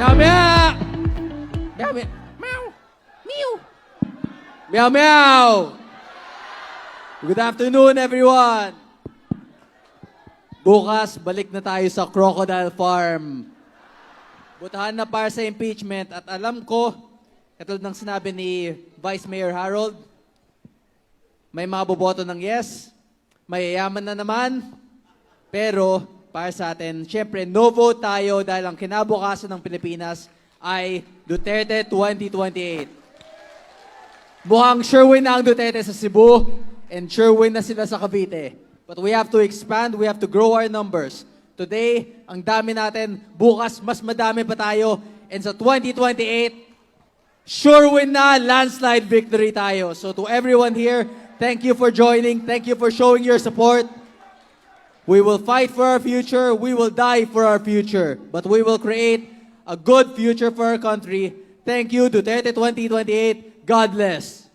Meow meow! Meow meow! Meow! Meow! Meow meow! Good afternoon, everyone! Bukas, balik na tayo sa Crocodile Farm. Butahan na para sa impeachment at alam ko, katulad ng sinabi ni Vice Mayor Harold, may mga boboto ng yes, mayayaman na naman, pero para sa atin, syempre no vote tayo dahil ang kinabukasan ng Pilipinas ay Duterte 2028. Mukhang sure win na ang Duterte sa Cebu and sure win na sila sa Cavite. But we have to expand, we have to grow our numbers. Today, ang dami natin. Bukas, mas madami pa tayo. And sa 2028, sure win na, landslide victory tayo. So to everyone here, thank you for joining. Thank you for showing your support. We will fight for our future. We will die for our future. But we will create a good future for our country. Thank you, Duterte 2028. God bless.